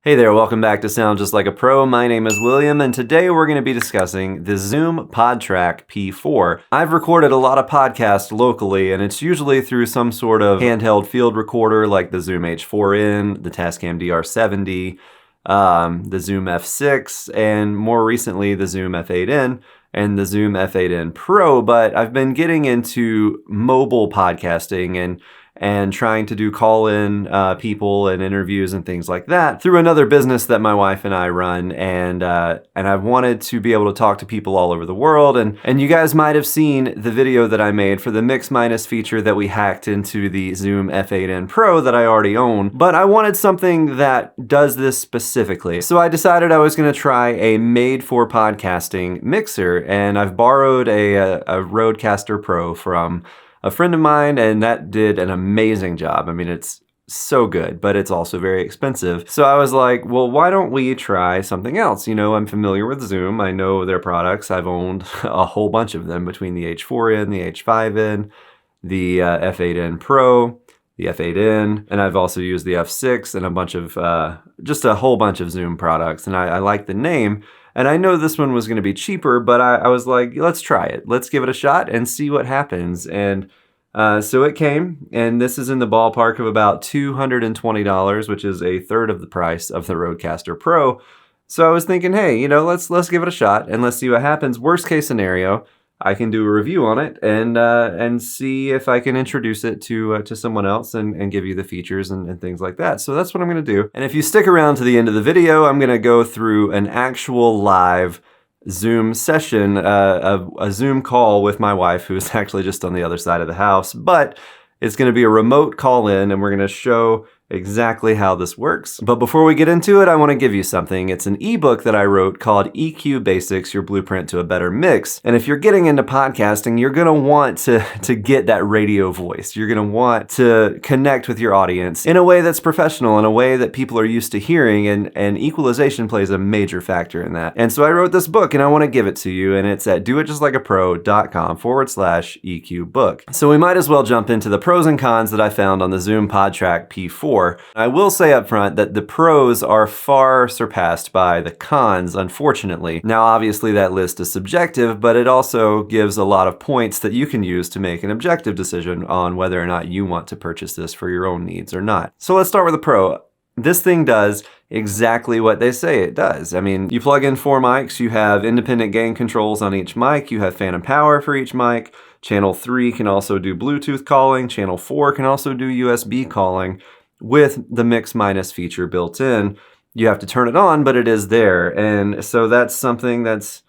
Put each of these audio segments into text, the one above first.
Hey there, welcome back to Sound Just Like a Pro. My name is William, and today we're going to be discussing the Zoom Podtrak P4. I've recorded a lot of podcasts locally, and it's usually through some sort of handheld field recorder like the Zoom H8n, the Tascam DR70, the Zoom F6, and more recently the Zoom F8n and the Zoom F8n Pro. But I've been getting into mobile podcasting and trying to do call-in people and interviews and things like that through another business that my wife and I run, and I've wanted to be able to talk to people all over the world, and you guys might have seen the video that I made for the mix-minus feature that we hacked into the Zoom F8n Pro that I already own, but I wanted something that does this specifically. So I decided I was going to try a made-for-podcasting mixer, and I've borrowed a Rodecaster Pro from a friend of mine, and that did an amazing job. I mean, it's so good, but it's also very expensive. So I was like, well, why don't we try something else? You know, I'm familiar with Zoom. I know their products. I've owned a whole bunch of them between the H4n, the H5n, the F8n Pro, the F8n, and I've also used the F6 and a bunch of, just a whole bunch of Zoom products. And I like the name. And I know this one was going to be cheaper, but I was like, let's try it. Let's give it a shot and see what happens. And so it came, and this is in the ballpark of about $220, which is a third of the price of the Rodecaster Pro. So I was thinking, hey, you know, let's give it a shot and let's see what happens. Worst case scenario, I can do a review on it and see if I can introduce it to someone else and give you the features and things like that. So that's what I'm going to do. And if you stick around to the end of the video, I'm going to go through an actual live Zoom session, a Zoom call with my wife, who's actually just on the other side of the house, but it's going to be a remote call in, and we're going to show exactly how this works. But before we get into it, I want to give you something. It's an ebook that I wrote called EQ Basics, Your Blueprint to a Better Mix. And if you're getting into podcasting, you're going to want to get that radio voice. You're going to want to connect with your audience in a way that's professional, in a way that people are used to hearing, and equalization plays a major factor in that. And so I wrote this book, and I want to give it to you, and it's at doitjustlikeapro.com/EQ book. So we might as well jump into the pros and cons that I found on the Zoom Podtrak P4. I will say up front that the pros are far surpassed by the cons, unfortunately. Now, obviously that list is subjective, but it also gives a lot of points that you can use to make an objective decision on whether or not you want to purchase this for your own needs or not. So let's start with the pro. This thing does exactly what they say it does. I mean, you plug in 4 mics, you have independent gain controls on each mic, you have phantom power for each mic. Channel 3 can also do Bluetooth calling, Channel 4 can also do USB calling. With the mix-minus feature built in, you have to turn it on, but it is there. And so that's something it's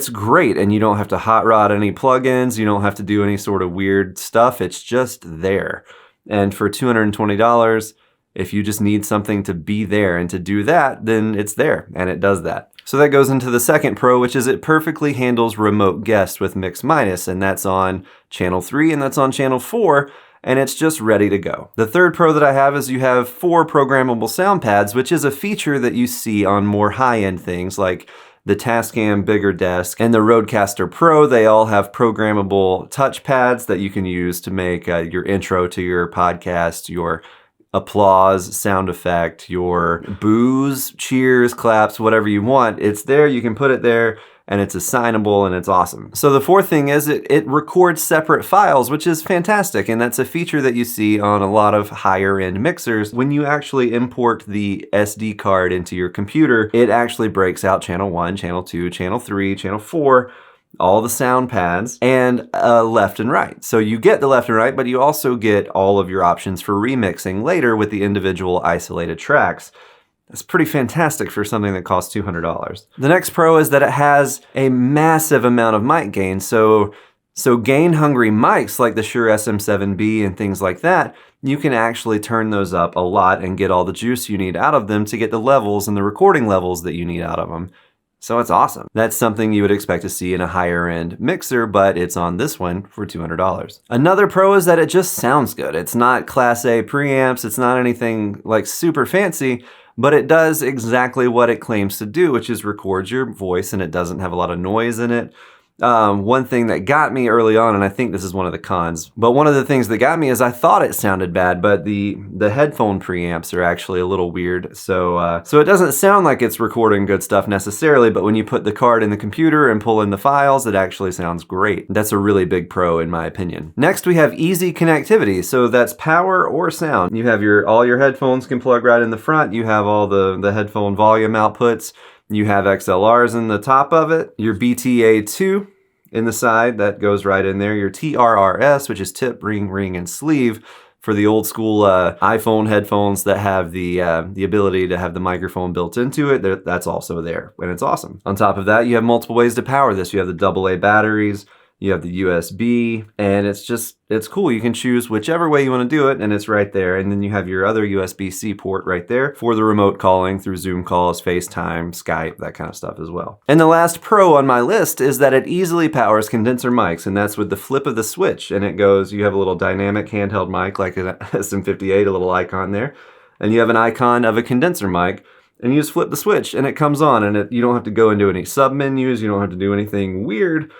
great, and you don't have to hot rod any plugins, you don't have to do any sort of weird stuff, it's just there. And for $220, if you just need something to be there and to do that, then it's there, and it does that. So that goes into the second pro, which is it perfectly handles remote guests with mix-minus, and that's on Channel 3 and that's on Channel 4, and it's just ready to go. The third pro that I have is you have 4 programmable sound pads, which is a feature that you see on more high-end things like the Tascam Bigger Desk and the Rodecaster Pro. They all have programmable touch pads that you can use to make your intro to your podcast, your applause sound effect, your boos, cheers, claps, whatever you want. It's there, you can put it there, and it's assignable, and it's awesome. So the fourth thing is it records separate files, which is fantastic, and that's a feature that you see on a lot of higher end mixers. When you actually import the SD card into your computer, it actually breaks out channel 1, channel 2, channel 3, channel 4, all the sound pads, and left and right. So you get the left and right, but you also get all of your options for remixing later with the individual isolated tracks. It's pretty fantastic for something that costs $200. The next pro is that it has a massive amount of mic gain. So gain-hungry mics like the Shure SM7B and things like that, you can actually turn those up a lot and get all the juice you need out of them to get the levels and the recording levels that you need out of them. So it's awesome. That's something you would expect to see in a higher end mixer, but it's on this one for $200. Another pro is that it just sounds good. It's not Class A preamps, it's not anything like super fancy, but it does exactly what it claims to do, which is record your voice, and it doesn't have a lot of noise in it. One thing that got me early on, and I think this is one of the cons, but one of the things that got me is I thought it sounded bad, but the headphone preamps are actually a little weird. So it doesn't sound like it's recording good stuff necessarily, but when you put the card in the computer and pull in the files, it actually sounds great. That's a really big pro in my opinion. Next, we have easy connectivity. So that's power or sound. You have all your headphones can plug right in the front. You have all the headphone volume outputs. You have XLRs in the top of it, your BTA2 in the side, that goes right in there, your TRRS, which is tip, ring, and sleeve for the old school iPhone headphones that have the ability to have the microphone built into it. That's also there, and it's awesome. On top of that, you have multiple ways to power this. You have the AA batteries, you have the USB, and it's cool. You can choose whichever way you want to do it, and it's right there. And then you have your other USB-C port right there for the remote calling through Zoom calls, FaceTime, Skype, that kind of stuff as well. And the last pro on my list is that it easily powers condenser mics, and that's with the flip of the switch. And it goes, you have a little dynamic handheld mic like an SM58, a little icon there, and you have an icon of a condenser mic, and you just flip the switch, and it comes on, and you don't have to go into any sub-menus, you don't have to do anything weird.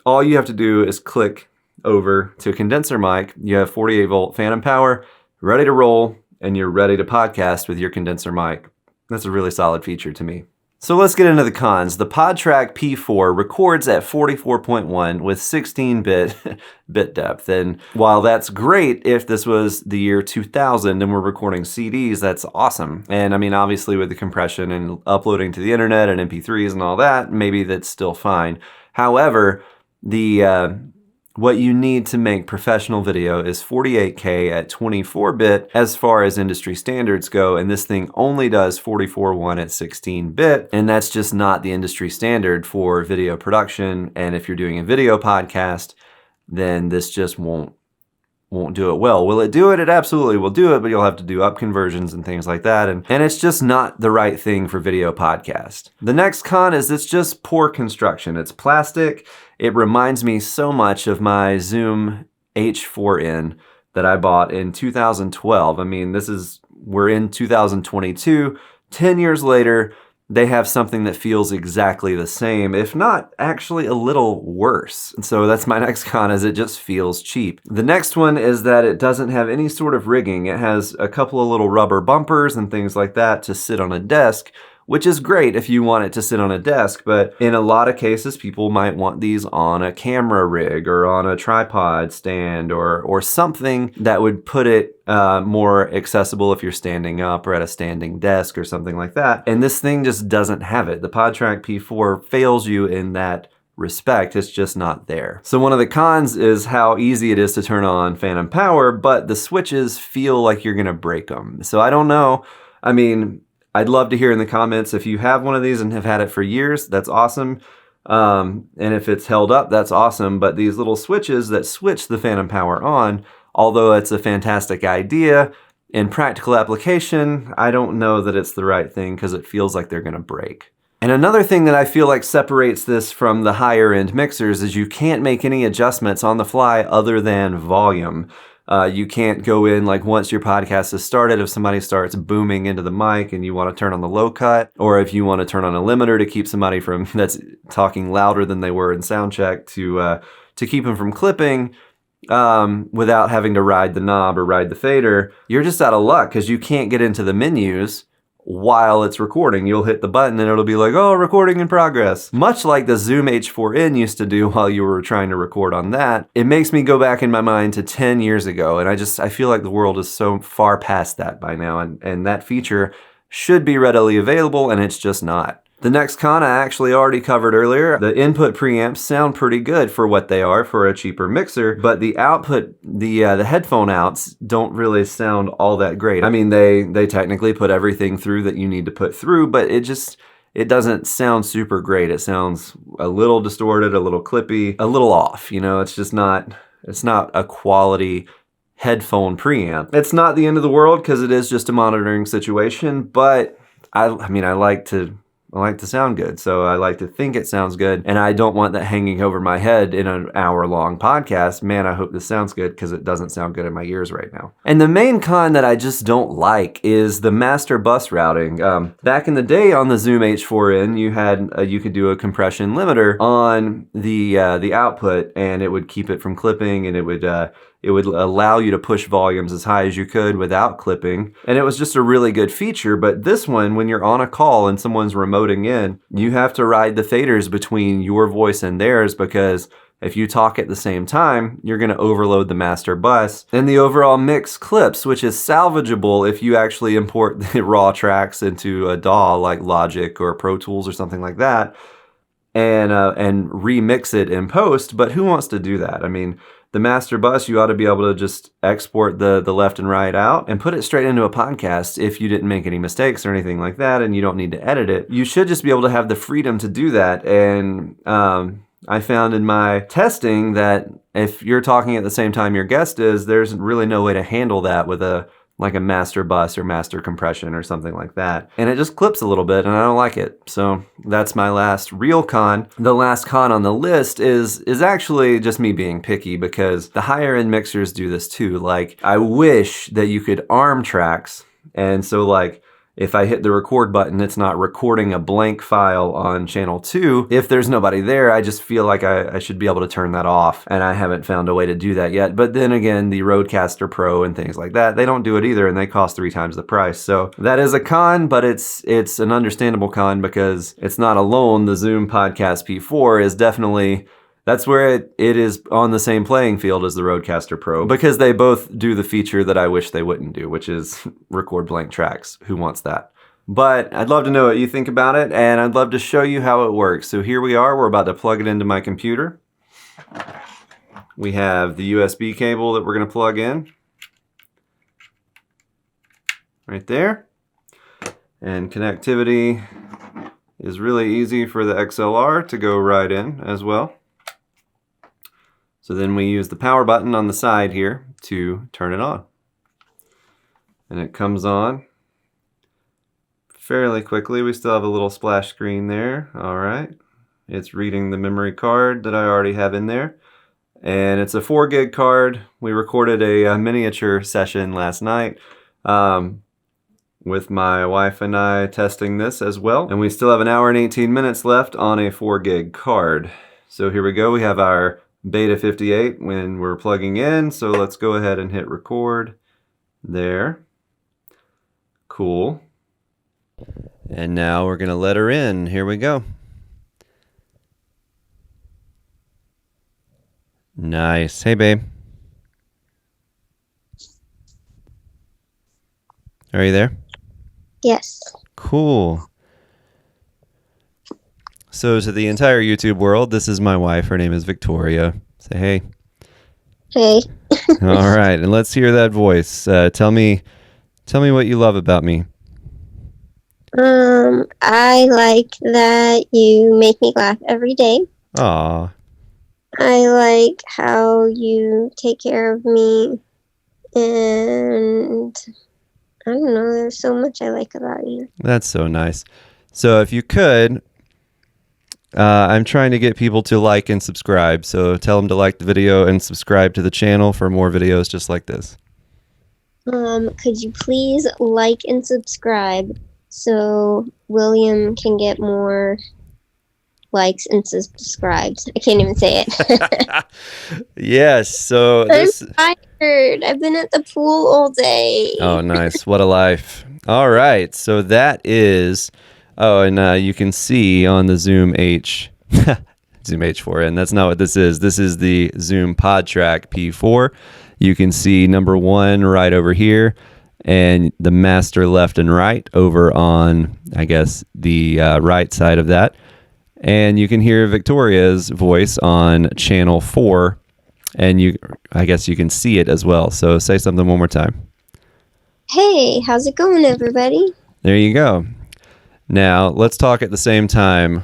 All you have to do is click over to condenser mic. You have 48 volt phantom power, ready to roll, and you're ready to podcast with your condenser mic. That's a really solid feature to me. So let's get into the cons. The Podtrak P4 records at 44.1 with 16-bit bit depth. And while that's great if this was the year 2000 and we're recording CDs, that's awesome. And I mean, obviously with the compression and uploading to the internet and MP3s and all that, maybe that's still fine. However, what you need to make professional video is 48K at 24-bit as far as industry standards go, and this thing only does 44.1 at 16-bit, and that's just not the industry standard for video production. And if you're doing a video podcast, then this just won't do it well. Will it do it? It absolutely will do it, but you'll have to do up conversions and things like that, and it's just not the right thing for video podcast. The next con is it's just poor construction. It's plastic. It reminds me so much of my Zoom H8n that I bought in 2012. I mean, we're in 2022, 10 years later, they have something that feels exactly the same, if not actually a little worse. And so that's my next con, is it just feels cheap. The next one is that it doesn't have any sort of rigging. It has a couple of little rubber bumpers and things like that to sit on a desk, which is great if you want it to sit on a desk, but in a lot of cases, people might want these on a camera rig or on a tripod stand or something that would put it more accessible if you're standing up or at a standing desk or something like that. And this thing just doesn't have it. The Podtrak P4 fails you in that respect. It's just not there. So one of the cons is how easy it is to turn on phantom power, but the switches feel like you're gonna break them. So I don't know. I mean, I'd love to hear in the comments if you have one of these and have had it for years. That's awesome. And if it's held up, that's awesome. But these little switches that switch the phantom power on, although it's a fantastic idea, in practical application, I don't know that it's the right thing because it feels like they're gonna break. And another thing that I feel like separates this from the higher end mixers is you can't make any adjustments on the fly other than volume. You can't go in, like once your podcast is started, if somebody starts booming into the mic and you want to turn on the low cut, or if you want to turn on a limiter to keep somebody that's talking louder than they were in sound check to keep them from clipping without having to ride the knob or ride the fader, you're just out of luck because you can't get into the menus while it's recording. You'll hit the button and it'll be like, oh, recording in progress. Much like the Zoom H8n used to do while you were trying to record on that. It makes me go back in my mind to 10 years ago, and I feel like the world is so far past that by now, and that feature should be readily available, and it's just not. The next con I actually already covered earlier. The input preamps sound pretty good for what they are for a cheaper mixer, but the output, the headphone outs don't really sound all that great. I mean, they technically put everything through that you need to put through, but it doesn't sound super great. It sounds a little distorted, a little clippy, a little off. You know, it's not a quality headphone preamp. It's not the end of the world because it is just a monitoring situation, but I mean, I like to I like to sound good, so I like to think it sounds good, and I don't want that hanging over my head in an hour-long podcast. Man, I hope this sounds good, because it doesn't sound good in my ears right now. And the main con that I just don't like is the master bus routing. Back in the day on the Zoom H4n, you could do a compression limiter on the output, and it would keep it from clipping, and it would allow you to push volumes as high as you could without clipping. And it was just a really good feature. But this one, when you're on a call and someone's remoting in, you have to ride the faders between your voice and theirs, because if you talk at the same time, you're going to overload the master bus, and the overall mix clips, which is salvageable if you actually import the raw tracks into a DAW like Logic or Pro Tools or something like that, and remix it in post. But who wants to do that? I mean, the master bus, you ought to be able to just export the left and right out and put it straight into a podcast if you didn't make any mistakes or anything like that, and you don't need to edit it. You should just be able to have the freedom to do that. And I found in my testing that if you're talking at the same time your guest is, there's really no way to handle that with a master bus or master compression or something like that. And it just clips a little bit, and I don't like it. So that's my last real con. The last con on the list is actually just me being picky, because the higher end mixers do this too. Like, I wish that you could arm tracks. And so like, if I hit the record button, it's not recording a blank file on channel 2. If there's nobody there, I just feel like I should be able to turn that off, and I haven't found a way to do that yet. But then again, the Rodecaster Pro and things like that, they don't do it either, and they cost 3 times the price. So that is a con, but it's an understandable con, because it's not alone. The Zoom Podtrak P4 is definitely... that's where it is on the same playing field as the Rodecaster Pro, because they both do the feature that I wish they wouldn't do, which is record blank tracks. Who wants that? But I'd love to know what you think about it, and I'd love to show you how it works. So here we are. We're about to plug it into my computer. We have the USB cable that we're going to plug in right there. And connectivity is really easy for the XLR to go right in as well. So then we use the power button on the side here to turn it on. And it comes on fairly quickly. We still have a little splash screen there. All right. It's reading the memory card that I already have in there. And it's a 4 gig card. We recorded a miniature session last night with my wife and I testing this as well. And we still have 1 hour and 18 minutes left on a 4 gig card. So here we go. We have our Beta 58 when we're plugging in, so let's go ahead and hit record there. Cool. And now we're going to let her in. Here we go. Nice. Hey, babe. Are you there? Yes. Cool. So to the entire YouTube world, this is my wife. Her name is Victoria. Say hey. Hey. All right, and let's hear that voice. Tell me what you love about me. I like that you make me laugh every day. Aw. I like how you take care of me, and I don't know, there's so much I like about you. That's so nice. So if you could, I'm trying to get people to like and subscribe. So tell them to like the video and subscribe to the channel for more videos just like this. Could you please like and subscribe so William can get more likes and subscribes? I can't even say it. Yes. So I'm tired. I've been at the pool all day. Oh, nice. What a life. All right. So that is... Oh, and you can see on the Zoom H4n, that's not what this is. This is the Zoom Podtrak P4. You can see number 1 right over here, and the master left and right over on, I guess, the right side of that. And you can hear Victoria's voice on channel 4, and I guess you can see it as well. So say something one more time. Hey, how's it going, everybody? There you go. Now, let's talk at the same time.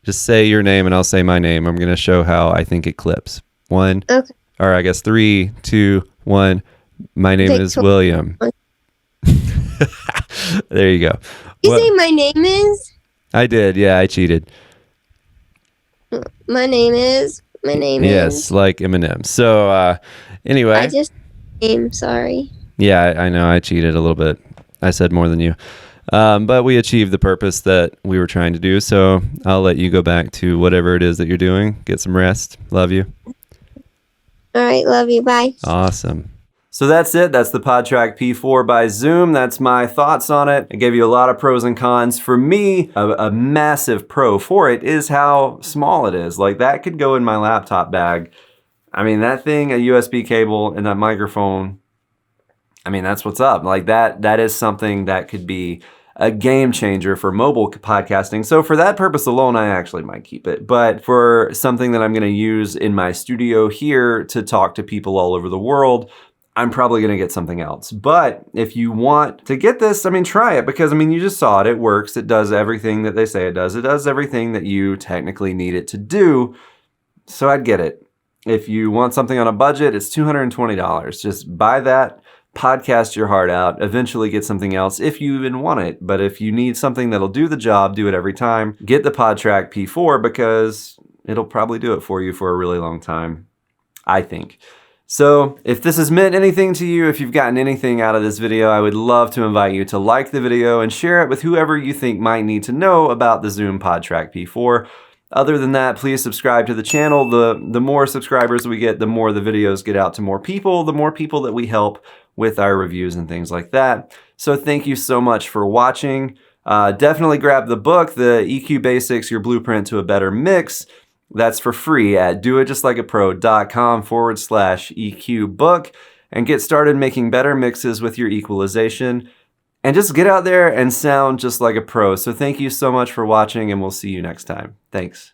Just say your name and I'll say my name. I'm going to show how I think it clips. 1, okay. Or I guess 3, 2, 1. My name is William. There you go. You say my name is? I did. Yeah, I cheated. My name is. Yes, like Eminem. So anyway. I just name. Sorry. Yeah, I know. I cheated a little bit. I said more than you. But we achieved the purpose that we were trying to do. So I'll let you go back to whatever it is that you're doing. Get some rest. Love you. All right. Love you. Bye. Awesome. So that's it. That's the Podtrak P4 by Zoom. That's my thoughts on it. I gave you a lot of pros and cons. For me, a massive pro for it is how small it is. Like that could go in my laptop bag. I mean, that thing, a USB cable and that microphone, I mean, that's what's up. Like that is something that could be a game changer for mobile podcasting. So for that purpose alone, I actually might keep it. But for something that I'm going to use in my studio here to talk to people all over the world, I'm probably going to get something else. But if you want to get this, I mean, try it because, I mean, you just saw it. It works. It does everything that they say it does. It does everything that you technically need it to do. So I'd get it. If you want something on a budget, it's $220. Just buy that, podcast your heart out, eventually get something else if you even want it. But if you need something that'll do the job, do it every time, get the Podtrak P4 because it'll probably do it for you for a really long time, I think. So if this has meant anything to you, if you've gotten anything out of this video, I would love to invite you to like the video and share it with whoever you think might need to know about the Zoom Podtrak P4. Other than that, please subscribe to the channel. The more subscribers we get, the more the videos get out to more people, the more people that we help with our reviews and things like that. So thank you so much for watching. Definitely grab the book, the EQ Basics, Your Blueprint to a Better Mix. That's for free at doitjustlikeapro.com/EQ book and get started making better mixes with your equalization and just get out there and sound just like a pro. So thank you so much for watching and we'll see you next time. Thanks.